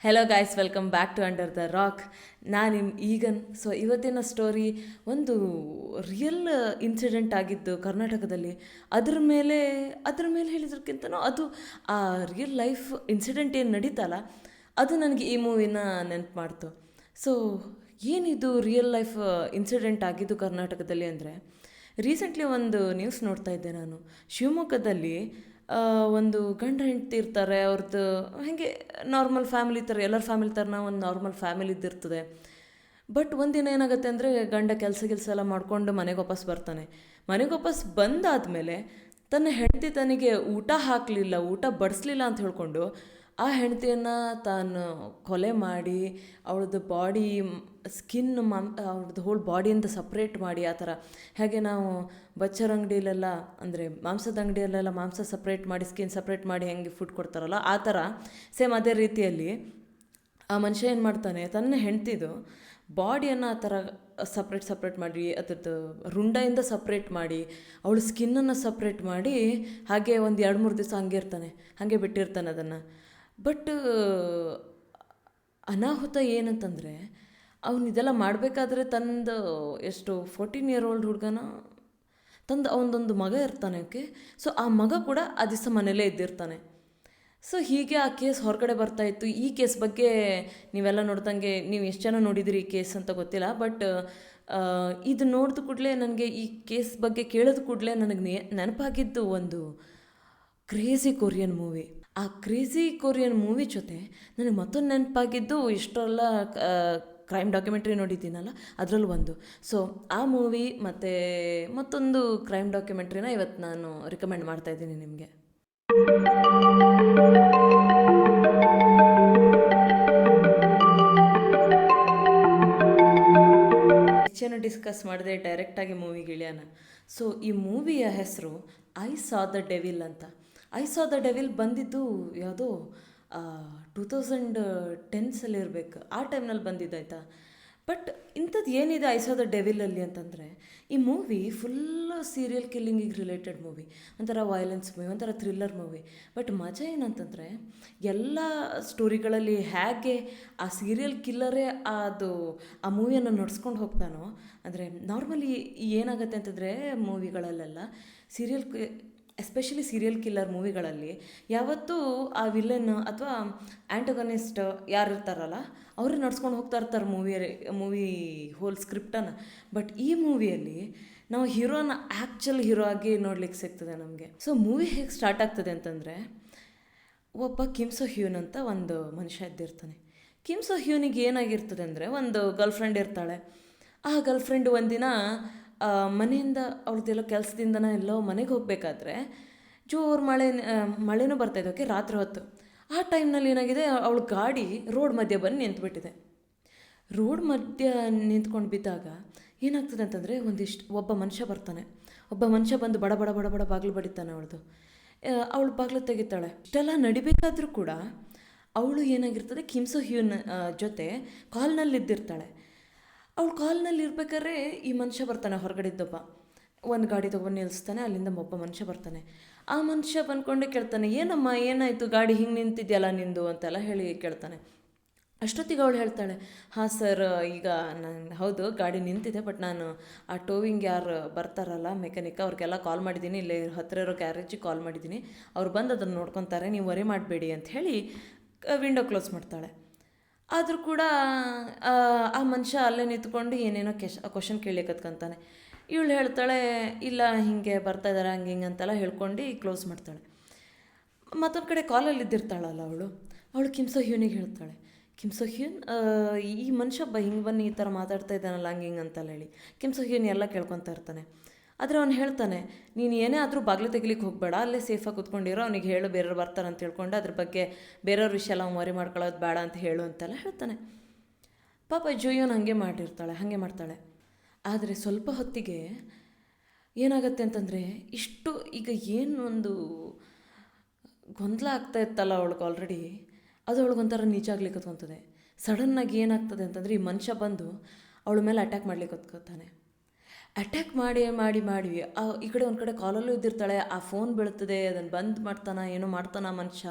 Hello guys, welcome back to under the rock. ನಾನು ಈಗನ್. ಇವತ್ತಿನ ಸ್ಟೋರಿ ಒಂದು ರಿಯಲ್ ಇನ್ಸಿಡೆಂಟ್ ಆಗಿದ್ದು ಕರ್ನಾಟಕದಲ್ಲಿ. ಅದ್ರ ಮೇಲೆ ಹೇಳಿದ್ರಕ್ಕಿಂತನೂ ಅದು ಆ ರಿಯಲ್ ಲೈಫ್ ಇನ್ಸಿಡೆಂಟ್ ಏನು ನಡೀತಲ್ಲ, ಅದು ನನಗೆ ಈ ಮೂವಿನ ನೆನಪು ಮಾಡ್ತು. ಸೊ ಏನಿದು ರಿಯಲ್ ಲೈಫ್ ಇನ್ಸಿಡೆಂಟ್ ಆಗಿದ್ದು ಕರ್ನಾಟಕದಲ್ಲಿ ಅಂದರೆ, ರೀಸೆಂಟ್ಲಿ ಒಂದು ನ್ಯೂಸ್ ನೋಡ್ತಾ ಇದ್ದೆ ನಾನು. ಶಿವಮೊಗ್ಗದಲ್ಲಿ ಒಂದು ಗಂಡ ಹೆಂಡತಿ ಇರ್ತಾರೆ. ಅವ್ರದ್ದು ಹಾಗೆ ನಾರ್ಮಲ್ ಫ್ಯಾಮಿಲಿ ಥರ, ಎಲ್ಲರ ಫ್ಯಾಮಿಲಿ ಥರನ ಒಂದು ನಾರ್ಮಲ್ ಫ್ಯಾಮಿಲಿದ್ದಿರ್ತದೆ. ಬಟ್ ಒಂದಿನ ಏನಾಗುತ್ತೆ ಅಂದರೆ, ಗಂಡ ಕೆಲಸ ಎಲ್ಲ ಮಾಡಿಕೊಂಡು ಮನೆಗೆ ವಾಪಸ್ ಬರ್ತಾನೆ. ಮನೆಗೆ ವಾಪಸ್ ಬಂದಾದಮೇಲೆ ತನ್ನ ಹೆಂಡತಿ ತನಗೆ ಊಟ ಹಾಕಲಿಲ್ಲ, ಊಟ ಬಡಿಸ್ಲಿಲ್ಲ ಅಂತ ಹೇಳ್ಕೊಂಡು ಆ ಹೆಂಡತಿಯನ್ನು ತಾನು ಕೊಲೆ ಮಾಡಿ, ಅವಳದ್ದು ಬಾಡಿ ಸ್ಕಿನ್ ಅವ್ರದ್ದು ಹೋಲ್ ಬಾಡಿಯಿಂದ ಸಪ್ರೇಟ್ ಮಾಡಿ, ಆ ಥರ ಹೇಗೆ ನಾವು ಬಚ್ಚರ ಅಂಗಡಿಯಲ್ಲೆಲ್ಲ, ಅಂದರೆ ಮಾಂಸದ ಅಂಗಡಿಯಲ್ಲೆಲ್ಲ ಮಾಂಸ ಸಪ್ರೇಟ್ ಮಾಡಿ, ಸ್ಕಿನ್ ಸಪ್ರೇಟ್ ಮಾಡಿ ಹೆಂಗೆ ಫುಡ್ ಕೊಡ್ತಾರಲ್ಲ, ಆ ಥರ ಸೇಮ್ ಅದೇ ರೀತಿಯಲ್ಲಿ ಆ ಮನುಷ್ಯ ಏನು ಮಾಡ್ತಾನೆ, ತನ್ನ ಹೆಂಡ್ತಿದು ಬಾಡಿಯನ್ನು ಆ ಥರ ಸಪ್ರೇಟ್ ಮಾಡಿ, ಅದ್ರದ್ದು ರುಂಡೆಯಿಂದ ಸಪ್ರೇಟ್ ಮಾಡಿ, ಅವಳು ಸ್ಕಿನ್ನನ್ನು ಸಪ್ರೇಟ್ ಮಾಡಿ, ಹಾಗೆ ಒಂದು 2-3 ದಿವಸ ಹಂಗೆ ಇರ್ತಾನೆ, ಹಾಗೆ ಬಿಟ್ಟಿರ್ತಾನೆ ಅದನ್ನು. ಬಟ್ ಅನಾಹುತ ಏನಂತಂದರೆ, ಅವನು ಇದೆಲ್ಲ ಮಾಡಬೇಕಾದ್ರೆ ತಂದು ಎಷ್ಟು 14 ಇಯರ್ ಓಲ್ಡ್ ಹುಡುಗನ ತಂದು ಅವನದೊಂದು ಮಗ ಇರ್ತಾನೆ. ಓಕೆ, ಸೊ ಆ ಮಗ ಕೂಡ ಆ ದಿವಸ ಮನೇಲೇ ಇದ್ದಿರ್ತಾನೆ. ಸೊ ಹೀಗೆ ಆ ಕೇಸ್ ಹೊರಗಡೆ ಬರ್ತಾಯಿತ್ತು. ಈ ಕೇಸ್ ಬಗ್ಗೆ ನೀವೆಲ್ಲ ನೋಡ್ದಂಗೆ, ನೀವು ಎಷ್ಟು ಜನ ನೋಡಿದಿರಿ ಈ ಕೇಸ್ ಅಂತ ಗೊತ್ತಿಲ್ಲ, ಬಟ್ ಇದು ನೋಡಿದ ಕೂಡಲೇ ನನಗೆ, ಈ ಕೇಸ್ ಬಗ್ಗೆ ಕೇಳಿದ ಕೂಡಲೇ ನನಗೆ ನೆನಪಾಗಿದ್ದು ಒಂದು ಕ್ರೇಜಿ ಕೊರಿಯನ್ ಮೂವಿ. ಆ ಕ್ರೇಜಿ ಕೊರಿಯನ್ ಮೂವಿ ಜೊತೆ ನನಗೆ ಮತ್ತೊಂದು ನೆನಪಾಗಿದ್ದು, ಇಷ್ಟೆಲ್ಲ ಕ್ರೈಮ್ ಡಾಕ್ಯುಮೆಂಟ್ರಿ ನೋಡಿದ್ದೀನಲ್ಲ ಅದರಲ್ಲೂ ಒಂದು. ಸೊ ಆ ಮೂವಿ ಮತ್ತು ಮತ್ತೊಂದು ಕ್ರೈಮ್ ಡಾಕ್ಯುಮೆಂಟ್ರಿನ ಇವತ್ತು ನಾನು ರಿಕಮೆಂಡ್ ಮಾಡ್ತಾಯಿದ್ದೀನಿ ನಿಮಗೆ. ಹೆಚ್ಚೇನು ಡಿಸ್ಕಸ್ ಮಾಡಿದೆ, ಡೈರೆಕ್ಟಾಗಿ ಮೂವಿಗೆ ಇಳಿಯೋಣ. ಸೊ ಈ ಮೂವಿಯ ಹೆಸರು ಐ ಸಾ ದ ಡೆವಿಲ್ ಅಂತ. ಐ ಸಾ ದ ಡೆವಿಲ್ ಬಂದಿದ್ದು ಯಾವುದೋ 2010 ಇರಬೇಕು, ಆ ಟೈಮ್ನಲ್ಲಿ ಬಂದಿದ್ದಾಯ್ತಾ. ಬಟ್ ಇಂಥದ್ದು ಏನಿದೆ ಐ ಸಾ ದ ಡೆವಿಲಲ್ಲಿ ಅಂತಂದರೆ, ಈ ಮೂವಿ ಫುಲ್ಲು ಸೀರಿಯಲ್ ಕಿಲ್ಲಿಂಗಿಗೆ ರಿಲೇಟೆಡ್ ಮೂವಿ, ಒಂಥರ ವೈಲೆನ್ಸ್ ಮೂವಿ, ಒಂಥರ ಥ್ರಿಲ್ಲರ್ ಮೂವಿ. ಬಟ್ ಮಜಾ ಏನಂತಂದರೆ, ಎಲ್ಲ ಸ್ಟೋರಿಗಳಲ್ಲಿ ಹೇಗೆ ಆ ಸೀರಿಯಲ್ ಕಿಲ್ಲರೇ ಅದು ಆ ಮೂವಿಯನ್ನು ನಡ್ಸ್ಕೊಂಡು ಹೋಗ್ತಾನೋ, ಅಂದರೆ ನಾರ್ಮಲಿ ಏನಾಗುತ್ತೆ ಅಂತಂದರೆ ಮೂವಿಗಳಲ್ಲೆಲ್ಲ ಎಸ್ಪೆಷಲಿ ಸೀರಿಯಲ್ ಕಿಲ್ಲರ್ ಮೂವಿಗಳಲ್ಲಿ ಯಾವತ್ತೂ ಆ ವಿಲನ್ ಅಥವಾ ಆ್ಯಂಟಗನಿಸ್ಟ್ ಯಾರು ಇರ್ತಾರಲ್ಲ, ಅವರು ನಡ್ಸ್ಕೊಂಡು ಹೋಗ್ತಾ ಇರ್ತಾರೆ ಮೂವಿ ಹೋಲ್ ಸ್ಕ್ರಿಪ್ಟನ್ನು. ಬಟ್ ಈ ಮೂವಿಯಲ್ಲಿ ನಾವು ಹೀರೋನ ಆ್ಯಕ್ಚುಲ್ ಹೀರೋ ಆಗಿ ನೋಡ್ಲಿಕ್ಕೆ ಸಿಗ್ತದೆ ನಮಗೆ. ಸೊ ಮೂವಿ ಹೇಗೆ ಸ್ಟಾರ್ಟ್ ಆಗ್ತದೆ ಅಂತಂದರೆ, ಒಬ್ಬ ಕಿಮ್ ಸೋ ಹ್ಯೂನ್ ಅಂತ ಒಂದು ಮನುಷ್ಯ ಇದ್ದಿರ್ತಾನೆ. ಕಿಮ್ ಸೋ ಹ್ಯೂನಿಗೆ ಏನಾಗಿರ್ತದೆ ಅಂದರೆ, ಒಂದು ಗರ್ಲ್ಫ್ರೆಂಡ್ ಇರ್ತಾಳೆ. ಆ ಗರ್ಲ್ಫ್ರೆಂಡ್ ಒಂದಿನ ಮನೆಯಿಂದ ಅವ್ರದ್ದೆಲ್ಲೋ ಕೆಲಸದಿಂದನ ಎಲ್ಲೋ ಮನೆಗೆ ಹೋಗಬೇಕಾದ್ರೆ ಜೋರು ಮಳೆನೂ ಬರ್ತಾಯಿದೆ. ಓಕೆ, ರಾತ್ರಿ ಹೊತ್ತು. ಆ ಟೈಮ್ನಲ್ಲಿ ಏನಾಗಿದೆ, ಅವಳ ಗಾಡಿ ರೋಡ್ ಮಧ್ಯೆ ಬಂದು ನಿಂತುಬಿಟ್ಟಿದೆ. ರೋಡ್ ಮಧ್ಯೆ ನಿಂತ್ಕೊಂಡು ಬಿದ್ದಾಗ ಏನಾಗ್ತದೆ ಅಂತಂದರೆ, ಒಬ್ಬ ಮನುಷ್ಯ ಬಂದು ಬಡ ಬಡ ಬಡ ಬಡ ಬಾಗಿಲು ಬಡಿತಾನೆ ಅವಳದು. ಅವಳು ಬಾಗಿಲು ತೆಗಿತಾಳೆ. ಇಷ್ಟೆಲ್ಲ ನಡಿಬೇಕಾದ್ರೂ ಕೂಡ ಅವಳು ಏನಾಗಿರ್ತದೆ, ಕಿಮ್ ಸೋ ಹ್ಯೂನ್ ಜೊತೆ ಕಾಲ್ನಲ್ಲಿದ್ದಿರ್ತಾಳೆ. ಅವಳು ಕಾಲ್ನಲ್ಲಿ ಇರ್ಬೇಕಾದ್ರೆ ಈ ಮನುಷ್ಯ ಬರ್ತಾನೆ, ಹೊರಗಡೆದ್ದೊಬ್ಬ ಒಂದು ಗಾಡಿ ತೊಗೊಂಡು ನಿಲ್ಲಿಸ್ತಾನೆ. ಅಲ್ಲಿಂದ ಒಬ್ಬ ಮನುಷ್ಯ ಬರ್ತಾನೆ. ಆ ಮನುಷ್ಯ ಬಂದ್ಕೊಂಡೆ ಕೇಳ್ತಾನೆ, ಏನಮ್ಮ ಏನಾಯಿತು, ಗಾಡಿ ಹಿಂಗೆ ನಿಂತಿದೆಯಲ್ಲ ನಿಂದು ಅಂತೆಲ್ಲ ಹೇಳಿ ಕೇಳ್ತಾನೆ. ಅಷ್ಟೊತ್ತಿಗೆ ಅವಳು ಹೇಳ್ತಾಳೆ, ಹಾಂ ಸರ್, ಈಗ ಹೌದು ಗಾಡಿ ನಿಂತಿದೆ, ಬಟ್ ನಾನು ಆ ಟೋವಿಂಗ್ ಯಾರು ಬರ್ತಾರಲ್ಲ ಮೆಕ್ಯಾನಿಕ್, ಅವ್ರಿಗೆಲ್ಲ ಕಾಲ್ ಮಾಡಿದ್ದೀನಿ, ಇಲ್ಲೇ ಹತ್ತಿರ ಇರೋ ಗ್ಯಾರೇಜಿಗೆ ಕಾಲ್ ಮಾಡಿದ್ದೀನಿ, ಅವ್ರು ಬಂದು ಅದನ್ನು ನೋಡ್ಕೊತಾರೆ, ನೀವು ವರಿ ಮಾಡಬೇಡಿ ಅಂತ ಹೇಳಿ ವಿಂಡೋ ಕ್ಲೋಸ್ ಮಾಡ್ತಾಳೆ. ಆದರೂ ಕೂಡ ಆ ಮನುಷ್ಯ ಅಲ್ಲೇ ನಿಂತ್ಕೊಂಡು ಏನೇನೋ ಕ್ವಶನ್ ಕೇಳಲಿಕ್ಕತ್ಕೊಂತಾನೆ. ಇವಳು ಹೇಳ್ತಾಳೆ, ಇಲ್ಲ ಹಿಂಗೆ ಬರ್ತಾ ಇದ್ದಾರೆ ಹಂಗೆ ಹಿಂಗೆ ಅಂತೆಲ್ಲ ಹೇಳ್ಕೊಂಡು ಕ್ಲೋಸ್ ಮಾಡ್ತಾಳೆ. ಮತ್ತೊಂದು ಕಡೆ ಕಾಲಲ್ಲಿ ಇದ್ದಿರ್ತಾಳಲ್ಲ ಅವಳು ಕಿಮ್ ಸೋ ಹ್ಯೂನಿಗೆ ಹೇಳ್ತಾಳೆ, ಕಿಮ್ ಸೋ ಹ್ಯೂನ್, ಈ ಮನುಷ್ಯ ಹಿಂಗೆ ಬನ್ನಿ ಈ ಥರ ಮಾತಾಡ್ತಾ ಇದ್ದಾನಲ್ಲ ಹಂಗೆ ಹಿಂಗೆ ಅಂತೆಲ್ಲ ಹೇಳಿ ಕಿಮ್ ಸೋ ಹ್ಯೂನ್ ಎಲ್ಲ ಕೇಳ್ಕೊತಾ ಇರ್ತಾನೆ. ಆದರೆ ಅವ್ನು ಹೇಳ್ತಾನೆ, ನೀನು ಏನೇ ಆದರೂ ಬಾಗಿಲು ತೆಗಿಲಿಕ್ಕೆ ಹೋಗಬೇಡ, ಅಲ್ಲೇ ಸೇಫಾಗಿ ಕೂತ್ಕೊಂಡಿರೋ, ಅವ್ನಿಗೆ ಹೇಳು ಬೇರೆಯವ್ರು ಬರ್ತಾರೆ ಅಂತ ಹೇಳ್ಕೊಂಡು ಅದ್ರ ಬಗ್ಗೆ ಬೇರೆಯವ್ರ ವಿಷಯ ಎಲ್ಲ ಮರಿ ಮಾಡ್ಕೊಳ್ಳೋದು ಬೇಡ ಅಂತ ಹೇಳು ಅಂತೆಲ್ಲ ಹೇಳ್ತಾನೆ. ಪಾಪ ಜೋಯೋನ್ ಹಾಗೆ ಮಾಡ್ತಾಳೆ. ಆದರೆ ಸ್ವಲ್ಪ ಹೊತ್ತಿಗೆ ಏನಾಗುತ್ತೆ ಅಂತಂದರೆ, ಈಗ ಏನು ಒಂದು ಗೊಂದಲ ಆಗ್ತಾ ಇತ್ತಲ್ಲ ಅವಳಿಗೆ ಆಲ್ರೆಡಿ, ಅದು ಅವಳಿಗೊಂಥರ ನಿಜ ಆಗ್ಲಿಕ್ಕೆ ಕತ್ಕೊತದೆ. ಸಡನ್ನಾಗಿ ಏನಾಗ್ತದೆ ಅಂತಂದರೆ, ಈ ಮನುಷ್ಯ ಬಂದು ಅವಳ ಮೇಲೆ ಅಟ್ಯಾಕ್ ಮಾಡ್ಲಿಕ್ಕೆ ಕತ್ಕೊತಾನೆ. ಅಟ್ಯಾಕ್ ಮಾಡಿ ಈ ಕಡೆ ಒಂದು ಕಡೆ ಕಾಲಲ್ಲೂ ಇದ್ದಿರ್ತಾಳೆ. ಆ ಫೋನ್ ಬೀಳ್ತದೆ, ಅದನ್ನು ಬಂದ್ ಮಾಡ್ತಾನೆ, ಏನೋ ಮಾಡ್ತಾನೆ ಮನುಷ್ಯ.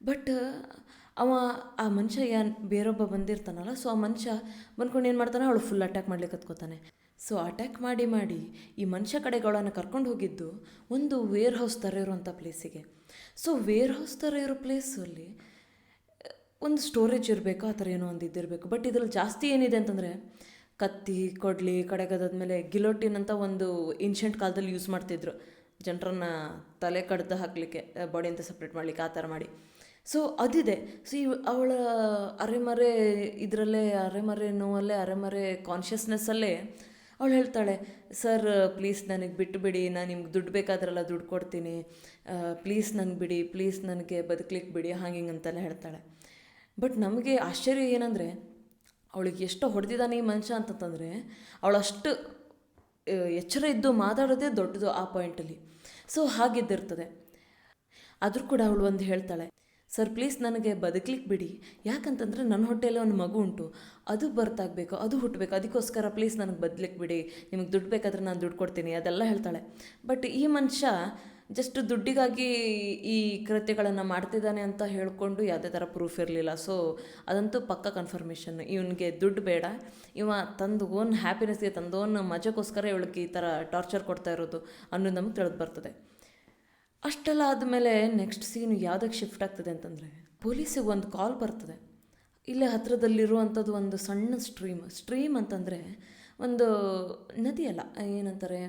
ಬಟ್ ಅವ ಆ ಮನುಷ್ಯ ಬೇರೊಬ್ಬ ಬಂದಿರ್ತಾನಲ್ಲ, ಸೊ ಆ ಮನುಷ್ಯ ಬಂದ್ಕೊಂಡು ಏನು ಮಾಡ್ತಾನೆ, ಅವಳು ಫುಲ್ ಅಟ್ಯಾಕ್ ಮಾಡ್ಲಿಕ್ಕೆ ಹತ್ಕೋತಾನೆ. ಸೊ ಅಟ್ಯಾಕ್ ಮಾಡಿ ಮಾಡಿ ಈ ಮನುಷ್ಯ ಕಡೆಗೆ ಅವಳನ್ನು ಕರ್ಕೊಂಡು ಹೋಗಿದ್ದು ಒಂದು ವೇರ್ ಹೌಸ್ ಥರ ಇರುವಂಥ ಪ್ಲೇಸಿಗೆ. ಸೊ ವೇರ್ ಹೌಸ್ ಥರ ಇರೋ ಪ್ಲೇಸಲ್ಲಿ ಒಂದು ಸ್ಟೋರೇಜ್ ಇರಬೇಕು, ಆ ಥರ ಏನೋ ಒಂದು ಇದ್ದಿರಬೇಕು. ಬಟ್ ಇದ್ರಲ್ಲಿ ಜಾಸ್ತಿ ಏನಿದೆ ಅಂತಂದರೆ ಕತ್ತಿ, ಕೊಡ್ಲಿ, ಕಡೆಗದಾದ್ಮೇಲೆ ಗಿಲೋಟಿನ್ ಅಂತ ಒಂದು ಏನ್ಷಿಯಂಟ್ ಕಾಲದಲ್ಲಿ ಯೂಸ್ ಮಾಡ್ತಿದ್ರು ಜನರನ್ನ ತಲೆ ಕಡ್ದು ಹಾಕಲಿಕ್ಕೆ, ಬಾಡಿಯಿಂದ ಸಪ್ರೇಟ್ ಮಾಡಲಿಕ್ಕೆ, ಆ ಥರ ಮಾಡಿ. ಸೊ ಅದಿದೆ. ಸೊ ಅವಳ ಅರೆಮರೆ ಇದರಲ್ಲೇ, ಅರೆಮರೆ ನೋವಲ್ಲೇ, ಅರೆಮರೆ ಕಾನ್ಷಿಯಸ್ನೆಸ್ಸಲ್ಲೇ ಅವಳು ಹೇಳ್ತಾಳೆ, ಸರ್ ಪ್ಲೀಸ್ ನನಗೆ ಬಿಟ್ಟುಬಿಡಿ, ನಾನು ನಿಮ್ಗೆ ದುಡ್ಡು ಬೇಕಾದ್ರೆಲ್ಲ ದುಡ್ಡು ಕೊಡ್ತೀನಿ, ಪ್ಲೀಸ್ ನನಗೆ ಬಿಡಿ, ಪ್ಲೀಸ್ ನನಗೆ ಬದುಕಲಿಕ್ಕೆ ಬಿಡಿ, ಹಾಗೆ ಅಂತೆಲ್ಲ ಹೇಳ್ತಾಳೆ. ಬಟ್ ನಮಗೆ ಆಶ್ಚರ್ಯ ಏನಂದರೆ, ಅವಳಿಗೆ ಎಷ್ಟು ಹೊಡೆದಿದ್ದಾನೆ ಈ ಮನುಷ್ಯ ಅಂತಂತಂದರೆ ಅವಳಷ್ಟು ಎಚ್ಚರ ಇದ್ದು ಮಾತಾಡೋದೇ ದೊಡ್ಡದು ಆ ಪಾಯಿಂಟಲ್ಲಿ. ಸೊ ಹಾಗಿದ್ದಿರ್ತದೆ. ಆದರೂ ಕೂಡ ಅವಳು ಒಂದು ಹೇಳ್ತಾಳೆ, ಸರ್ ಪ್ಲೀಸ್ ನನಗೆ ಬದುಕಲಿಕ್ಕೆ ಬಿಡಿ, ಯಾಕಂತಂದರೆ ನನ್ನ ಹೊಟ್ಟೆಯಲ್ಲಿ ಒಂದು ಮಗು ಉಂಟು, ಅದು ಬರ್ತಾಗಬೇಕು, ಅದು ಹುಟ್ಟಬೇಕು, ಅದಕ್ಕೋಸ್ಕರ ಪ್ಲೀಸ್ ನನಗೆ ಬದುಕಲಿಕ್ಕೆ ಬಿಡಿ, ನಿಮಗೆ ದುಡ್ಡು ಬೇಕಾದ್ರೆ ನಾನು ದುಡ್ಡು ಕೊಡ್ತೀನಿ, ಅದೆಲ್ಲ ಹೇಳ್ತಾಳೆ. ಬಟ್ ಈ ಮನುಷ್ಯ ಜಸ್ಟ್ ದುಡ್ಡಿಗಾಗಿ ಈ ಕೃತ್ಯಗಳನ್ನು ಮಾಡ್ತಿದ್ದಾನೆ ಅಂತ ಹೇಳಿಕೊಂಡು ಯಾವುದೇ ಥರ ಪ್ರೂಫ್ ಇರಲಿಲ್ಲ. ಸೊ ಅದಂತೂ ಪಕ್ಕ ಕನ್ಫರ್ಮೇಷನ್, ಇವನಿಗೆ ದುಡ್ಡು ಬೇಡ, ಇವ ತಂದು ಓನ್ ಹ್ಯಾಪಿನೆಸ್ಗೆ, ತಂದು ಓನ್ ಮಜಕ್ಕೋಸ್ಕರ ಇವಳಿಗೆ ಈ ಥರ ಟಾರ್ಚರ್ ಕೊಡ್ತಾ ಇರೋದು ಅನ್ನೋದು ನಮಗೆ ತಿಳಿದು ಬರ್ತದೆ. ಅಷ್ಟೆಲ್ಲ ಆದಮೇಲೆ ನೆಕ್ಸ್ಟ್ ಸೀನು ಯಾವುದಕ್ಕೆ ಶಿಫ್ಟ್ ಆಗ್ತದೆ ಅಂತಂದರೆ, ಪೊಲೀಸಿಗೆ ಒಂದು ಕಾಲ್ ಬರ್ತದೆ. ಇಲ್ಲೇ ಹತ್ತಿರದಲ್ಲಿರುವಂಥದ್ದು ಒಂದು ಸಣ್ಣ ಸ್ಟ್ರೀಮ್ ಅಂತಂದರೆ ಒಂದು ನದಿಯಲ್ಲ, ಏನಂತಾರೆ,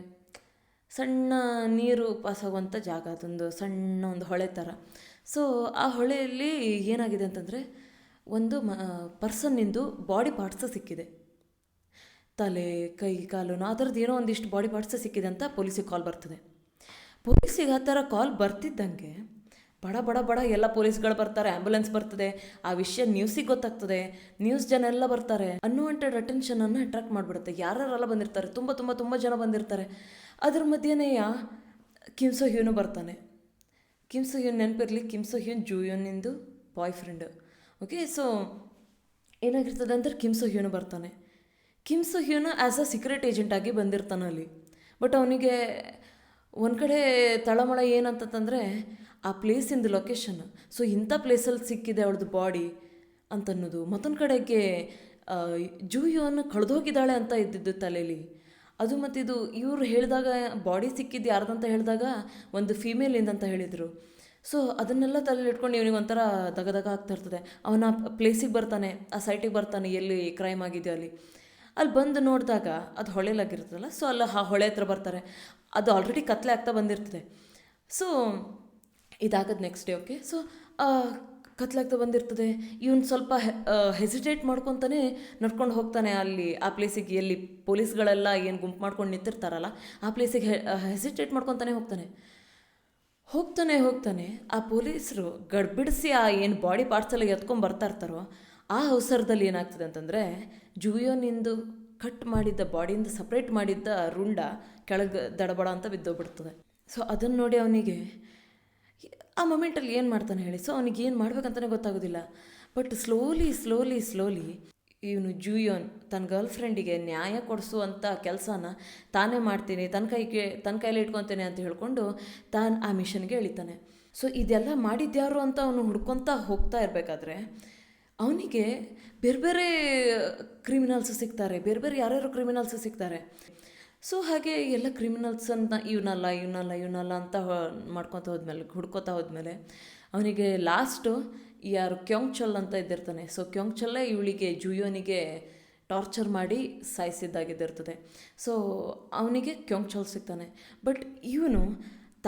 ಸಣ್ಣ ನೀರು ಪಾಸಾಗುವಂಥ ಜಾಗ, ಅದೊಂದು ಸಣ್ಣ ಒಂದು ಹೊಳೆ ಥರ. ಸೊ ಆ ಹೊಳೆಯಲ್ಲಿ ಏನಾಗಿದೆ ಅಂತಂದರೆ, ಒಂದು ಪರ್ಸನ್ನಿಂದು ಬಾಡಿ ಪಾರ್ಟ್ಸ್ ಸಿಕ್ಕಿದೆ, ತಲೆ, ಕೈ, ಕಾಲು, ಆ ಥರದ್ದು ಏನೋ ಒಂದಿಷ್ಟು ಬಾಡಿ ಪಾರ್ಟ್ಸ್ ಸಿಕ್ಕಿದೆ ಅಂತ ಪೊಲೀಸಿಗೆ ಕಾಲ್ ಬರ್ತದೆ. ಪೊಲೀಸಿಗೆ ಆ ಥರ ಕಾಲ್ ಬರ್ತಿದ್ದಂಗೆ ಬಡ ಬಡ ಬಡ ಎಲ್ಲ ಪೊಲೀಸ್ಗಳು ಬರ್ತಾರೆ, ಆ್ಯಂಬುಲೆನ್ಸ್ ಬರ್ತದೆ, ಆ ವಿಷಯ ನ್ಯೂಸಿಗೆ ಗೊತ್ತಾಗ್ತದೆ, ನ್ಯೂಸ್ ಜನ ಎಲ್ಲ ಬರ್ತಾರೆ, ಅನ್ವಾಂಟೆಡ್ ಅಟೆನ್ಷನನ್ನು ಅಟ್ರಾಕ್ಟ್ ಮಾಡಿಬಿಡುತ್ತೆ. ಯಾರ್ಯಾರೆಲ್ಲ ಬಂದಿರ್ತಾರೆ, ತುಂಬ ತುಂಬ ತುಂಬ ಜನ ಬಂದಿರ್ತಾರೆ. ಅದ್ರ ಮಧ್ಯೆನೇ ಕಿಮ್ ಸೋ ಹ್ಯೂನು ಬರ್ತಾನೆ. ಕಿಮ್ ಸೋ ಹ್ಯೂನ್ ನೆನಪಿರಲಿ, ಕಿಮ್ ಸೋ ಹ್ಯೂನ್ ಜೂಯೋನಿಂದು ಬಾಯ್ ಫ್ರೆಂಡ್. ಓಕೆ, ಸೊ ಏನಾಗಿರ್ತದೆ ಅಂದರೆ ಕಿಮ್ ಸೋ ಹ್ಯೂನು ಬರ್ತಾನೆ. Kim So Hyun as a secret ಏಜೆಂಟಾಗಿ ಬಂದಿರ್ತಾನೆ ಅಲ್ಲಿ. ಬಟ್ ಅವನಿಗೆ ಒಂದು ಕಡೆ ತಳಮಳ ಏನಂತಂದರೆ ಆ ಪ್ಲೇಸಿಂದು ಲೊಕೇಶನ್. ಸೊ ಇಂಥ ಪ್ಲೇಸಲ್ಲಿ ಸಿಕ್ಕಿದೆ ಅವಳದು ಬಾಡಿ ಅಂತನ್ನೋದು. ಮತ್ತೊಂದು ಕಡೆಗೆ ಜೂಯೋನ್ ಕಳೆದೋಗಿದ್ದಾಳೆ ಅಂತ ಇದ್ದಿದ್ದು ತಲೆಯಲ್ಲಿ. ಅದು ಮತ್ತಿದು ಇವರು ಹೇಳಿದಾಗ ಬಾಡಿ ಸಿಕ್ಕಿದ್ದು ಯಾರ್ದಂತ ಹೇಳಿದಾಗ ಒಂದು ಫೀಮೇಲಿಂದ ಅಂತ ಹೇಳಿದರು. ಸೊ ಅದನ್ನೆಲ್ಲ ತಲೆಯಲ್ಲಿ ಇಟ್ಕೊಂಡು ಇವನಿಗೆ ಒಂಥರ ದಗದಗ ಆಗ್ತಾ ಇರ್ತದೆ. ಅವನ ಪ್ಲೇಸಿಗೆ ಬರ್ತಾನೆ, ಆ ಸೈಟಿಗೆ ಬರ್ತಾನೆ ಎಲ್ಲಿ ಕ್ರೈಮ್ ಆಗಿದೆಯೋ ಅಲ್ಲಿ. ಅಲ್ಲಿ ಬಂದು ನೋಡಿದಾಗ ಅದು ಹೊಳೆಲಾಗಿರ್ತದಲ್ಲ, ಸೊ ಅಲ್ಲಿ ಆ ಹೊಳೆ ಹತ್ರ ಬರ್ತಾರೆ. ಅದು ಆಲ್ರೆಡಿ ಕತ್ಲೆ ಆಗ್ತಾ ಬಂದಿರ್ತದೆ. ಸೊ ಇದಾಗದು ನೆಕ್ಸ್ಟ್ ಡೇ. ಓಕೆ, ಸೊ ಕತ್ಲಾಗ್ತಾ ಬಂದಿರ್ತದೆ. ಇವನು ಸ್ವಲ್ಪ ಹೆಸಿಟೇಟ್ ಮಾಡ್ಕೊತಾನೆ ನಡ್ಕೊಂಡು ಹೋಗ್ತಾನೆ ಅಲ್ಲಿ ಆ ಪ್ಲೇಸಿಗೆ, ಎಲ್ಲಿ ಪೊಲೀಸ್ಗಳೆಲ್ಲ ಏನು ಗುಂಪು ಮಾಡ್ಕೊಂಡು ನಿಂತಿರ್ತಾರಲ್ಲ ಆ ಪ್ಲೇಸಿಗೆ ಹೆಸಿಟೇಟ್ ಮಾಡ್ಕೊತಾನೆ ಹೋಗ್ತಾನೆ. ಆ ಪೊಲೀಸರು ಗಡ್ಬಿಡಿಸಿ ಆ ಏನು ಬಾಡಿ ಪಾರ್ಟ್ಸೆಲ್ಲ ಎತ್ಕೊಂಡು ಬರ್ತಾ ಇರ್ತಾರೋ ಆ ಅವಸರದಲ್ಲಿ ಏನಾಗ್ತದೆ ಅಂತಂದರೆ, ಜೂಯೋನಿಂದು ಕಟ್ ಮಾಡಿದ್ದ ಬಾಡಿಯಿಂದ ಸಪ್ರೇಟ್ ಮಾಡಿದ್ದ ರುಂಡ ಕೆಳಗೆ ದಡಬಡ ಅಂತ ಬಿದ್ದೋಗ್ಬಿಡ್ತದೆ. ಸೊ ಅದನ್ನು ನೋಡಿ ಅವನಿಗೆ ಆ ಮೊಮೆಂಟಲ್ಲಿ ಏನು ಮಾಡ್ತಾನೆ ಹೇಳಿ. ಸೊ ಅವನಿಗೆ ಏನು ಮಾಡ್ಬೇಕಂತಲೇ ಗೊತ್ತಾಗೋದಿಲ್ಲ. ಬಟ್ ಸ್ಲೋಲಿ ಇವನು ಜೂಯೋನ್ ತನ್ನ ಗರ್ಲ್ ಫ್ರೆಂಡಿಗೆ ನ್ಯಾಯ ಕೊಡಿಸುವಂಥ ಕೆಲಸನ ತಾನೇ ಮಾಡ್ತೀನಿ, ತನ್ನ ಕೈಲಿ ಇಟ್ಕೊತೇನೆ ಅಂತ ಹೇಳ್ಕೊಂಡು ತಾನು ಆ ಮಿಷನ್ಗೆ ಇಳಿತಾನೆ. ಸೊ ಇದೆಲ್ಲ ಮಾಡಿದ್ಯಾರು ಅಂತ ಅವನು ಹುಡ್ಕೊತಾ ಹೋಗ್ತಾ ಇರಬೇಕಾದ್ರೆ ಅವನಿಗೆ ಬೇರೆ ಬೇರೆ ಕ್ರಿಮಿನಲ್ಸ್ ಸಿಗ್ತಾರೆ, ಬೇರೆ ಬೇರೆ ಯಾರ್ಯಾರು ಕ್ರಿಮಿನಲ್ಸ್ ಸಿಗ್ತಾರೆ. ಸೊ ಹಾಗೆ ಎಲ್ಲ ಕ್ರಿಮಿನಲ್ಸನ್ನು ಇವನಲ್ಲ ಅಂತ ಹುಡ್ಕೋತಾ ಹೋದ್ಮೇಲೆ ಅವನಿಗೆ ಲಾಸ್ಟು ಯಾರು ಕ್ಯೋಂಗ್ಚೊಲ್ ಅಂತ ಇದ್ದಿರ್ತಾನೆ. ಸೊ ಕ್ಯೋಂಗ್ಚೊಲ್ಲೇ ಇವಳಿಗೆ ಜೂಯೋನಿಗೆ ಟಾರ್ಚರ್ ಮಾಡಿ ಸಾಯಿಸಿದ್ದಾಗಿದ್ದಿರ್ತದೆ. ಸೊ ಅವನಿಗೆ ಕ್ಯೋಂಗ್ಚೊಲ್ ಸಿಗ್ತಾನೆ. ಬಟ್ ಇವನು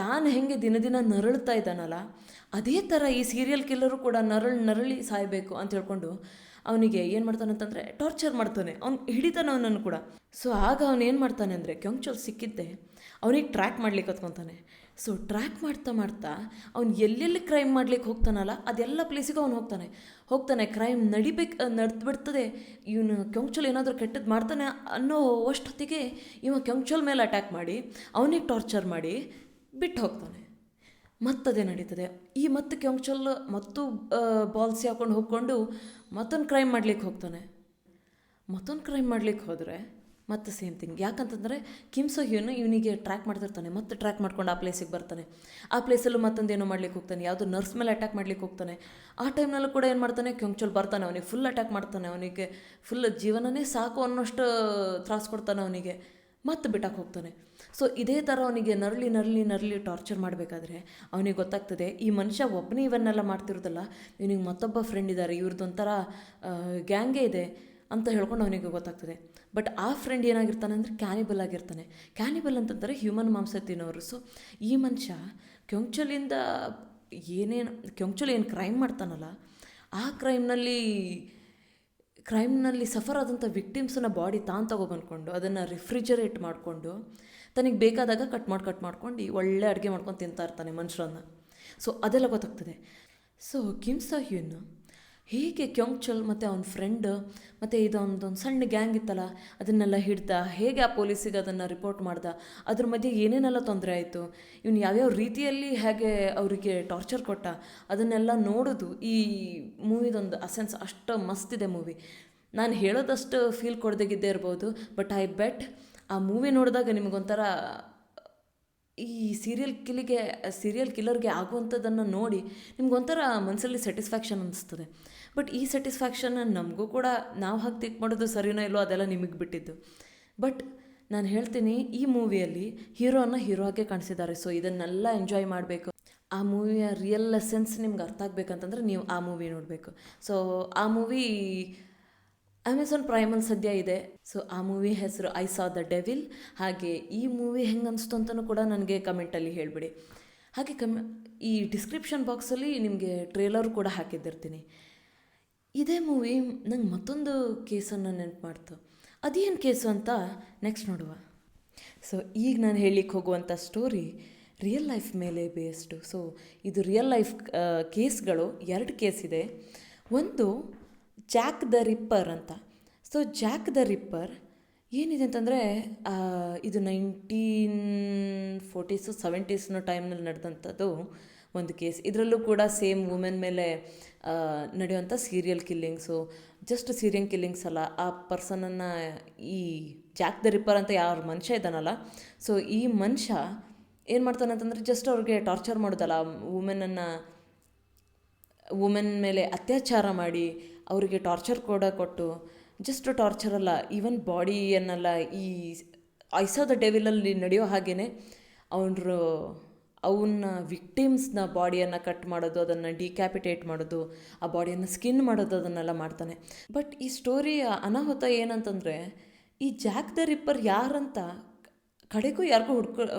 ತಾನು ಹೆಂಗೆ ದಿನ ನರಳ್ತಾ ಇದ್ದಾನಲ್ಲ ಅದೇ ಥರ ಈ ಸೀರಿಯಲ್ ಕಿಲ್ಲರು ಕೂಡ ನರಳಿ ಸಾಯಬೇಕು ಅಂತ ಹೇಳ್ಕೊಂಡು ಅವನಿಗೆ ಏನು ಮಾಡ್ತಾನೆ ಅಂತಂದರೆ ಟಾರ್ಚರ್ ಮಾಡ್ತಾನೆ. ಅವ್ನು ಹಿಡಿತಾನೆ ಅವನನ್ನು ಕೂಡ. ಸೊ ಆಗ ಅವನು ಏನು ಮಾಡ್ತಾನೆ ಅಂದರೆ ಕ್ಯೋಂಗ್ಚೊಲ್ ಸಿಕ್ಕಿದ್ದೆ ಅವನಿಗೆ ಟ್ರ್ಯಾಕ್ ಮಾಡ್ಲಿಕ್ಕೆ ಹತ್ಕೊತಾನೆ. ಸೊ ಟ್ರ್ಯಾಕ್ ಮಾಡ್ತಾ ಅವ್ನು ಎಲ್ಲೆಲ್ಲಿ ಕ್ರೈಮ್ ಮಾಡ್ಲಿಕ್ಕೆ ಹೋಗ್ತಾನಲ್ಲ ಅದೆಲ್ಲ ಪ್ಲೇಸಿಗೂ ಅವ್ನು ಹೋಗ್ತಾನೆ. ಕ್ರೈಮ್ ನಡೆದ್ಬಿಡ್ತದೆ. ಇವನು ಕ್ಯೋಂಗ್ಚೊಲ್ ಏನಾದರೂ ಕೆಟ್ಟದ್ದು ಮಾಡ್ತಾನೆ ಅನ್ನೋ ಅಷ್ಟೊತ್ತಿಗೆ ಇವ ಕ್ಯೋಂಗ್ಚೊಲ್ ಮೇಲೆ ಅಟ್ಯಾಕ್ ಮಾಡಿ ಅವನಿಗೆ ಟಾರ್ಚರ್ ಮಾಡಿ ಬಿಟ್ಟು ಹೋಗ್ತಾನೆ. ಮತ್ತದೇ ನಡೀತದೆ. ಮತ್ತೆ ಕ್ಯೋಂಗ್ಚೊಲ್ ಮತ್ತು ಬಾಲ್ಸಿ ಹಾಕ್ಕೊಂಡು ಹೋಗ್ಕೊಂಡು ಮತ್ತೊಂದು ಕ್ರೈಮ್ ಮಾಡ್ಲಿಕ್ಕೆ ಹೋಗ್ತಾನೆ. ಮತ್ತೊಂದು ಕ್ರೈಮ್ ಮಾಡ್ಲಿಕ್ಕೆ ಹೋದರೆ ಮತ್ತು ಸೇಮ್ ಥಿಂಗ್. ಯಾಕಂತಂದರೆ ಕಿಮ್ ಸೋ ಹ್ಯೂನ್ ಇವನಿಗೆ ಟ್ರ್ಯಾಕ್ ಮಾಡ್ತಿರ್ತಾನೆ, ಮತ್ತೆ ಟ್ರ್ಯಾಕ್ ಮಾಡ್ಕೊಂಡು ಆ ಪ್ಲೇಸಿಗೆ ಬರ್ತಾನೆ. ಆ ಪ್ಲೇಸಲ್ಲೂ ಮತ್ತೊಂದೇನೋ ಮಾಡ್ಲಿಕ್ಕೆ ಹೋಗ್ತಾನೆ, ಯಾವುದೋ ನರ್ಸ್ ಮೇಲೆ ಅಟ್ಯಾಕ್ ಮಾಡ್ಲಿಕ್ಕೆ ಹೋಗ್ತಾನೆ. ಆ ಟೈಮ್ನಲ್ಲೂ ಕೂಡ ಏನು ಮಾಡ್ತಾನೆ, ಕ್ಯೊಂಗ್ಚುಲ್ ಬರ್ತಾನೆ, ಅವನಿಗೆ ಫುಲ್ ಅಟ್ಯಾಕ್ ಮಾಡ್ತಾನೆ, ಅವನಿಗೆ ಫುಲ್ ಜೀವನನೇ ಸಾಕು ಅನ್ನೋಷ್ಟು ತ್ರಾಸ ಕೊಡ್ತಾನೆ ಅವನಿಗೆ, ಮತ್ತೆ ಬಿಟ್ಟಕ್ಕೆ ಹೋಗ್ತಾನೆ. ಸೊ ಇದೇ ಥರ ಅವನಿಗೆ ನರಳಿ ಟಾರ್ಚರ್ ಮಾಡಬೇಕಾದ್ರೆ ಅವನಿಗೆ ಗೊತ್ತಾಗ್ತದೆ ಈ ಮನುಷ್ಯ ಒಬ್ಬನೇ ಇವನ್ನೆಲ್ಲ ಮಾಡ್ತಿರೋದಲ್ಲ, ಇವನಿಗೆ ಮತ್ತೊಬ್ಬ ಫ್ರೆಂಡ್ ಇದ್ದಾರೆ, ಇವ್ರದ್ದೊಂಥರ ಗ್ಯಾಂಗೇ ಇದೆ ಅಂತ ಹೇಳ್ಕೊಂಡು ಅವನಿಗೆ ಗೊತ್ತಾಗ್ತದೆ. ಬಟ್ ಆ ಫ್ರೆಂಡ್ ಏನಾಗಿರ್ತಾನೆ ಅಂದರೆ ಕ್ಯಾನಿಬಲ್ ಆಗಿರ್ತಾನೆ. ಕ್ಯಾನಿಬಲ್ ಅಂತಂದರೆ ಹ್ಯೂಮನ್ ಮಾಂಸ ತಿನ್ನೋರು. ಸೊ ಈ ಮನುಷ್ಯ ಕ್ಯೊಂಗ್ಚುಲಿಂದ ಕ್ಯೊಂಗ್ಚುಲ್ ಏನು ಕ್ರೈಮ್ ಮಾಡ್ತಾನಲ್ಲ, ಆ ಕ್ರೈಮ್ನಲ್ಲಿ ಸಫರ್ ಆದಂಥ ವಿಕ್ಟಿಮ್ಸನ್ನ ಬಾಡಿ ತಾನು ತಗೊಬಂದ್ಕೊಂಡು ಅದನ್ನು ರಿಫ್ರಿಜರೇಟ್ ಮಾಡಿಕೊಂಡು ತನಗೆ ಬೇಕಾದಾಗ ಕಟ್ ಮಾಡ್ಕೊಂಡು ಒಳ್ಳೆ ಅಡುಗೆ ಮಾಡ್ಕೊಂಡು ತಿಂತಾ ಇರ್ತಾನೆ ಮನುಷ್ಯರನ್ನ. ಸೊ ಅದೆಲ್ಲ ಗೊತ್ತಾಗ್ತದೆ. ಸೊ ಕಿಮ್ ಸೋ ಹ್ಯೂನ್ ಹೇಗೆ ಕ್ಯೊಂಗ್ಚುಲ್ ಮತ್ತು ಅವನ ಫ್ರೆಂಡ್ ಮತ್ತು ಇದೊಂದು ಸಣ್ಣ ಗ್ಯಾಂಗ್ ಇತ್ತಲ್ಲ ಅದನ್ನೆಲ್ಲ ಹಿಡ್ದ, ಹೇಗೆ ಆ ಪೊಲೀಸಿಗೆ ಅದನ್ನು ರಿಪೋರ್ಟ್ ಮಾಡ್ದ, ಅದ್ರ ಮಧ್ಯೆ ಏನೇನೆಲ್ಲ ತೊಂದರೆ ಆಯಿತು, ಇವನು ಯಾವ್ಯಾವ ರೀತಿಯಲ್ಲಿ ಹೇಗೆ ಅವರಿಗೆ ಟಾರ್ಚರ್ ಕೊಟ್ಟ, ಅದನ್ನೆಲ್ಲ ನೋಡೋದು ಈ ಮೂವಿದೊಂದು ಅಸೆನ್ಸ್. ಅಷ್ಟು ಮಸ್ತಿದೆ ಮೂವಿ. ನಾನು ಹೇಳೋದಷ್ಟು ಫೀಲ್ ಕೊಡ್ದಾಗಿದ್ದೇ ಇರ್ಬೋದು, ಬಟ್ ಐ ಬೆಟ್ ಆ ಮೂವಿ ನೋಡಿದಾಗ ನಿಮಗೊಂಥರ ಈ ಸೀರಿಯಲ್ ಕಿಲ್ಲರ್ಗೆ ಆಗುವಂಥದ್ದನ್ನು ನೋಡಿ ನಿಮ್ಗೊಂಥರ ಮನಸ್ಸಲ್ಲಿ ಸ್ಯಾಟಿಸ್ಫ್ಯಾಕ್ಷನ್ ಅನಿಸ್ತದೆ. ಬಟ್ ಈ ಸ್ಯಾಟಿಸ್ಫ್ಯಾಕ್ಷನ್ ನಮಗೂ ಕೂಡ ನಾವು ಹಾಗೆ ಥಿಂಕ್ ಮಾಡೋದು ಸರಿನೋ ಇಲ್ಲೋ ಅದೆಲ್ಲ ನಿಮಗೆ ಬಿಟ್ಟಿದ್ದು. ಬಟ್ ನಾನು ಹೇಳ್ತೀನಿ, ಈ ಮೂವಿಯಲ್ಲಿ ಹೀರೋ ಆಗೇ ಕಾಣಿಸಿದ್ದಾರೆ. ಸೊ ಇದನ್ನೆಲ್ಲ ಎಂಜಾಯ್ ಮಾಡಬೇಕು. ಆ ಮೂವಿಯ ರಿಯಲ್ ಎಸೆನ್ಸ್ ನಿಮ್ಗೆ ಅರ್ಥ ಆಗಬೇಕಂತಂದ್ರೆ ನೀವು ಆ ಮೂವಿ ನೋಡಬೇಕು. ಸೊ ಆ ಮೂವಿ ಅಮೆಝಾನ್ ಪ್ರೈಮಲ್ಲಿ ಸದ್ಯ ಇದೆ. ಸೊ ಆ ಮೂವಿ ಹೆಸರು ಐ ಸಾ ದ ಡೆವಿಲ್. ಹಾಗೆ ಈ ಮೂವಿ ಹೆಂಗೆ ಅನಿಸ್ತು ಅಂತಲೂ ಕೂಡ ನನಗೆ ಕಮೆಂಟಲ್ಲಿ ಹೇಳಿಬಿಡಿ. ಹಾಗೆ ಈ ಡಿಸ್ಕ್ರಿಪ್ಷನ್ ಬಾಕ್ಸಲ್ಲಿ ನಿಮಗೆ ಟ್ರೇಲರ್ ಕೂಡ ಹಾಕಿದ್ದಿರ್ತೀನಿ. ಇದೇ ಮೂವಿ ನಂಗೆ ಮತ್ತೊಂದು ಕೇಸನ್ನು ನೆನಪು ಮಾಡ್ತು. ಅದೇನು ಕೇಸು ಅಂತ ನೆಕ್ಸ್ಟ್ ನೋಡುವ. ಸೊ ಈಗ ನಾನು ಹೇಳಲಿಕ್ಕೆ ಹೋಗುವಂಥ ಸ್ಟೋರಿ ರಿಯಲ್ ಲೈಫ್ ಮೇಲೆ ಬೇಸ್ಡು. ಸೊ ಇದು ರಿಯಲ್ ಲೈಫ್ ಕೇಸ್ಗಳು 2 ಕೇಸ್ ಇದೆ. ಒಂದು ಜಾಕ್ ದ ರಿಪ್ಪರ್ ಅಂತ. ಸೊ ಜಾಕ್ ದ ರಿಪ್ಪರ್ ಏನಿದೆ ಅಂತಂದರೆ ಇದು 1940s 70s ಟೈಮ್ನಲ್ಲಿ ನಡೆದಂಥದ್ದು ಒಂದು ಕೇಸ್. ಇದರಲ್ಲೂ ಕೂಡ ಸೇಮ್ ವುಮೆನ್ ಮೇಲೆ ನಡೆಯುವಂಥ ಸೀರಿಯಲ್ ಕಿಲ್ಲಿಂಗ್ಸು. ಜಸ್ಟ್ ಸೀರಿಯಲ್ ಕಿಲ್ಲಿಂಗ್ಸ್ ಅಲ್ಲ, ಆ ಪರ್ಸನನ್ನು ಈ ಜಾಕ್ ದ ರಿಪ್ಪರ್ ಅಂತ ಯಾರು ಮನುಷ್ಯ ಇದ್ದಾನಲ್ಲ, ಸೊ ಈ ಮನುಷ್ಯ ಏನು ಮಾಡ್ತಾನೆ ಅಂತಂದರೆ ಜಸ್ಟ್ ಅವ್ರಿಗೆ ಟಾರ್ಚರ್ ಮಾಡೋದಲ್ಲ, ವುಮೆನ್ ಮೇಲೆ ಅತ್ಯಾಚಾರ ಮಾಡಿ ಅವರಿಗೆ ಟಾರ್ಚರ್ ಕೊಟ್ಟು ಜಸ್ಟ್ ಟಾರ್ಚರ್ ಅಲ್ಲ, ಈವನ್ ಬಾಡಿಯನ್ನೆಲ್ಲ ಈ ಐ ಸಾ ದ ಡೆವಿಲಲ್ಲಿ ನಡೆಯೋ ಹಾಗೇ ಅವನ್ನ ವಿಕ್ಟಿಮ್ಸ್ನ ಬಾಡಿಯನ್ನು ಕಟ್ ಮಾಡೋದು, ಅದನ್ನು ಡಿಕ್ಯಾಪಿಟೇಟ್ ಮಾಡೋದು, ಆ ಬಾಡಿಯನ್ನು ಸ್ಕಿನ್ ಮಾಡೋದು, ಅದನ್ನೆಲ್ಲ ಮಾಡ್ತಾನೆ. ಬಟ್ ಈ ಸ್ಟೋರಿಯ ಅನಾಹುತ ಏನಂತಂದರೆ ಈ ಜಾಕ್ ದ ರಿಪ್ಪರ್ ಯಾರಂತ ಕಡೆಗೂ ಯಾರಿಗೂ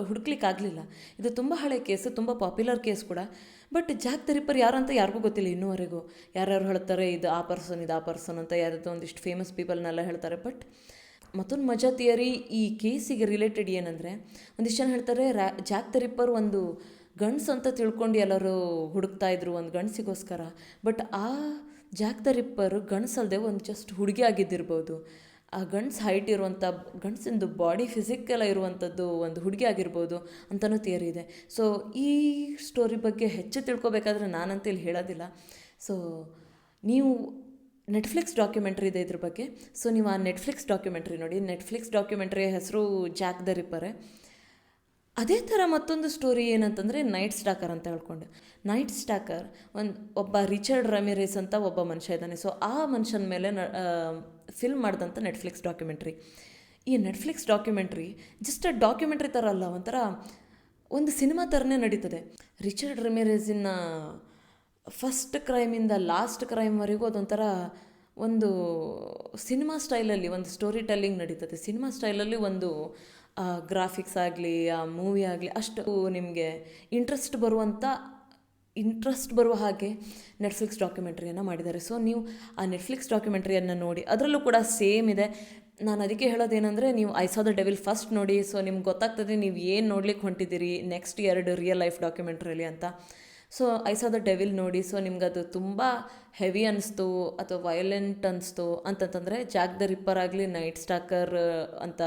ಹುಡುಕ್ಲಿಕ್ಕಾಗಲಿಲ್ಲ. ಇದು ತುಂಬ ಹಳೆ ಕೇಸು, ತುಂಬ ಪಾಪ್ಯುಲರ್ ಕೇಸ್ ಕೂಡ. ಬಟ್ ಜಾಕ್ ದ ರಿಪ್ಪರ್ ಯಾರಂತ ಯಾರಿಗೂ ಗೊತ್ತಿಲ್ಲ ಇನ್ನೂವರೆಗೂ. ಯಾರ್ಯಾರು ಹೇಳ್ತಾರೆ ಇದು ಆ ಪರ್ಸನ್ ಅಂತ, ಯಾರ್ದು ಒಂದಿಷ್ಟು ಫೇಮಸ್ ಪೀಪಲ್ನೆಲ್ಲ ಹೇಳ್ತಾರೆ. ಬಟ್ ಮತ್ತೊಂದು ಮಜಾ ಥಿಯರಿ ಈ ಕೇಸಿಗೆ ರಿಲೇಟೆಡ್ ಏನಂದರೆ, ಒಂದಿಷ್ಟು ಜನ ಹೇಳ್ತಾರೆ ಜಾಕ್ ದ ರಿಪ್ಪರ್ ಒಂದು ಗಂಡ್ಸ್ ಅಂತ ತಿಳ್ಕೊಂಡು ಎಲ್ಲರೂ ಹುಡುಕ್ತಾ ಇದ್ರು ಒಂದು ಗಂಡ್ಸಿಗೋಸ್ಕರ. ಬಟ್ ಆ ಜಾಕ್ ದ ರಿಪ್ಪರ್ ಗಂಡ್ಸಲ್ಲದೆ ಒಂದು ಜಸ್ಟ್ ಹುಡುಗಿ ಆಗಿದ್ದಿರ್ಬೋದು. ಆ ಗಂಡ್ಸ್ ಹೈಟ್ ಇರುವಂಥ, ಗಂಡ್ಸಿಂದು ಬಾಡಿ ಫಿಸಿಕಲ್ ಇರುವಂಥದ್ದು ಒಂದು ಹುಡುಗಿ ಆಗಿರ್ಬೋದು ಅಂತಲೂ ಥಿಯರಿ ಇದೆ. ಸೊ ಈ ಸ್ಟೋರಿ ಬಗ್ಗೆ ಹೆಚ್ಚು ತಿಳ್ಕೊಬೇಕಾದ್ರೆ ನಾನಂತ ಇಲ್ಲಿ ಹೇಳೋದಿಲ್ಲ. ಸೊ ನೀವು ನೆಟ್ಫ್ಲಿಕ್ಸ್ ಡಾಕ್ಯುಮೆಂಟ್ರಿ ಇದೆ ಇದ್ರ ಬಗ್ಗೆ. ಸೊ ನೀವು ಆ ನೆಟ್ಫ್ಲಿಕ್ಸ್ ಡಾಕ್ಯುಮೆಂಟ್ರಿ ನೋಡಿ. ನೆಟ್ಫ್ಲಿಕ್ಸ್ ಡಾಕ್ಯುಮೆಂಟ್ರಿಯ ಹೆಸರು ಜಾಕ್ ದ ರಿಪ್ಪರೇ. ಅದೇ ಥರ ಮತ್ತೊಂದು ಸ್ಟೋರಿ ಏನಂತಂದರೆ ನೈಟ್ ಸ್ಟಾಕರ್ ಅಂತ ಹೇಳ್ಕೊಂಡು. ನೈಟ್ ಸ್ಟಾಕರ್ ಒಬ್ಬ ರಿಚರ್ಡ್ ರಮಿರೇಸ್ ಅಂತ ಒಬ್ಬ ಮನುಷ್ಯ ಇದ್ದಾನೆ. ಸೊ ಆ ಮನುಷ್ಯನ ಮೇಲೆ ಫಿಲ್ಮ್ ಮಾಡಿದಂಥ ನೆಟ್ಫ್ಲಿಕ್ಸ್ ಡಾಕ್ಯುಮೆಂಟ್ರಿ. ಈ ನೆಟ್ಫ್ಲಿಕ್ಸ್ ಡಾಕ್ಯುಮೆಂಟ್ರಿ ಜಸ್ಟ್ ಡಾಕ್ಯುಮೆಂಟ್ರಿ ಥರ ಅಲ್ಲ, ಒಂಥರ ಒಂದು ಸಿನಿಮಾ ಥರನೇ ನಡೀತದೆ. ರಿಚರ್ಡ್ ರಮಿರೇಸಿನ ಫಸ್ಟ್ ಕ್ರೈಮಿಂದ ಲಾಸ್ಟ್ ಕ್ರೈಮ್ವರೆಗೂ ಅದೊಂಥರ ಒಂದು ಸಿನಿಮಾ ಸ್ಟೈಲಲ್ಲಿ ಒಂದು ಸ್ಟೋರಿ ಟೆಲ್ಲಿಂಗ್ ನಡೀತದೆ. ಸಿನಿಮಾ ಸ್ಟೈಲಲ್ಲಿ ಒಂದು ಗ್ರಾಫಿಕ್ಸ್ ಆಗಲಿ, ಆ ಮೂವಿ ಆಗಲಿ ಅಷ್ಟು ನಿಮಗೆ ಇಂಟ್ರೆಸ್ಟ್ ಬರುವ ಹಾಗೆ ನೆಟ್ಫ್ಲಿಕ್ಸ್ ಡಾಕ್ಯುಮೆಂಟ್ರಿಯನ್ನು ಮಾಡಿದ್ದಾರೆ. ಸೊ ನೀವು ಆ ನೆಟ್ಫ್ಲಿಕ್ಸ್ ಡಾಕ್ಯುಮೆಂಟ್ರಿಯನ್ನು ನೋಡಿ. ಅದರಲ್ಲೂ ಕೂಡ ಸೇಮ್ ಇದೆ. ನಾನು ಅದಕ್ಕೆ ಹೇಳೋದೇನೆಂದರೆ, ನೀವು I saw the devil first ನೋಡಿ. ಸೊ ನಿಮ್ಗೆ ಗೊತ್ತಾಗ್ತದೆ ನೀವು ಏನು ನೋಡ್ಲಿಕ್ಕೆ ಹೊಂಟಿದ್ದೀರಿ ನೆಕ್ಸ್ಟ್ 2 ರಿಯಲ್ ಲೈಫ್ ಡಾಕ್ಯುಮೆಂಟ್ರಿಯಲ್ಲಿ ಅಂತ. So I saw the devil ನೋಡಿ. ಸೊ ನಿಮ್ಗೆ ಅದು ತುಂಬ ಹೆವಿ ಅನಿಸ್ತು ಅಥವಾ ವಯೋಲೆಂಟ್ ಅನಿಸ್ತು ಅಂತಂತಂದರೆ ಜಾಕ್ ದ ರಿಪ್ಪರ್ ಆಗಲಿ ನೈಟ್ ಸ್ಟಾಕರ್ ಅಂತ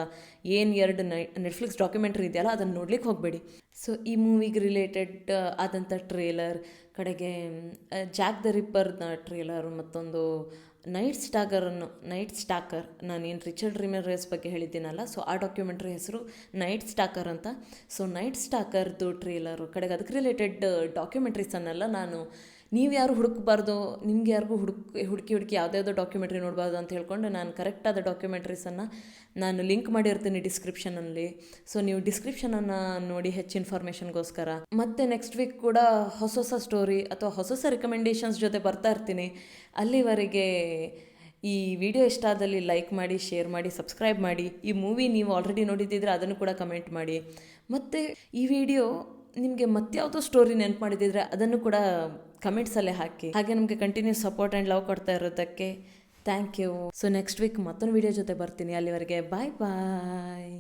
ಏನು ಎರಡು ನೆಟ್ಫ್ಲಿಕ್ಸ್ ಡಾಕ್ಯುಮೆಂಟ್ರಿ ಇದೆಯಲ್ಲ ಅದನ್ನು ನೋಡ್ಲಿಕ್ಕೆ ಹೋಗಬೇಡಿ. ಸೊ ಈ ಮೂವಿಗೆ ರಿಲೇಟೆಡ್ ಆದಂಥ ಟ್ರೇಲರ್ ಕಡೆಗೆ ಜಾಕ್ ದ ರಿಪ್ಪರ್ನ ಟ್ರೇಲರ್ ಮತ್ತೊಂದು ನೈಟ್ ಸ್ಟಾಕರ್ ನಾನೇನು ರಿಚರ್ಡ್ ರೇಸ್ ಬಗ್ಗೆ ಹೇಳಿದ್ದೀನಲ್ಲ, ಸೊ ಆ ಡಾಕ್ಯುಮೆಂಟ್ರಿ ಹೆಸರು ನೈಟ್ ಸ್ಟಾಕರ್ ಅಂತ. ಸೊ ನೈಟ್ ಸ್ಟಾಕರ್ದು ಟ್ರೇಲರು ಕಡೆಗೆ ಅದಕ್ಕೆ ರಿಲೇಟೆಡ್ ಡಾಕ್ಯುಮೆಂಟ್ರೀಸನ್ನೆಲ್ಲ ನಾನು ನೀವು ಯಾರು ಹುಡುಕಬಾರ್ದು, ನಿಮ್ಗೆ ಯಾರಿಗೂ ಹುಡುಕಿ ಯಾವುದ್ಯಾವುದೋ ಡಾಕ್ಯುಮೆಂಟ್ರಿ ನೋಡಬಾರ್ದು ಅಂತ ಹೇಳ್ಕೊಂಡು ನಾನು ಕರೆಕ್ಟಾದ ಡಾಕ್ಯುಮೆಂಟ್ರೀಸನ್ನು ನಾನು ಲಿಂಕ್ ಮಾಡಿರ್ತೀನಿ ಡಿಸ್ಕ್ರಿಪ್ಷನಲ್ಲಿ. ಸೊ ನೀವು ಡಿಸ್ಕ್ರಿಪ್ಷನನ್ನು ನೋಡಿ ಹೆಚ್ಚು ಇನ್ಫಾರ್ಮೇಷನ್ಗೋಸ್ಕರ. ಮತ್ತು ನೆಕ್ಸ್ಟ್ ವೀಕ್ ಕೂಡ ಹೊಸ ಸ್ಟೋರಿ ಅಥವಾ ಹೊಸ ರಿಕಮೆಂಡೇಷನ್ಸ್ ಜೊತೆ ಬರ್ತಾ ಇರ್ತೀನಿ. ಅಲ್ಲಿವರೆಗೆ ಈ ವಿಡಿಯೋ ಇಷ್ಟ ಆದಲ್ಲಿ ಲೈಕ್ ಮಾಡಿ, ಶೇರ್ ಮಾಡಿ, ಸಬ್ಸ್ಕ್ರೈಬ್ ಮಾಡಿ. ಈ ಮೂವಿ ನೀವು ಆಲ್ರೆಡಿ ನೋಡಿದ್ದಿದ್ರೆ ಅದನ್ನು ಕೂಡ ಕಮೆಂಟ್ ಮಾಡಿ. ಮತ್ತು ಈ ವಿಡಿಯೋ ನಿಮಗೆ ಮತ್ಯಾವುದೋ ಸ್ಟೋರಿ ನೆನಪು ಮಾಡಿದ್ದಿದ್ರೆ ಅದನ್ನು ಕೂಡ ಕಮೆಂಟ್ಸಲ್ಲೇ ಹಾಕಿ. ಹಾಗೆ ನಮಗೆ ಕಂಟಿನ್ಯೂಸ್ ಸಪೋರ್ಟ್ ಆ್ಯಂಡ್ ಲವ್ ಕೊಡ್ತಾ ಇರೋದಕ್ಕೆ thank you. So next week ಮತ್ತೊಂದು ವಿಡಿಯೋ ಜೊತೆ ಬರ್ತೀನಿ. ಅಲ್ಲಿವರೆಗೆ ಬಾಯ್ ಬಾಯ್.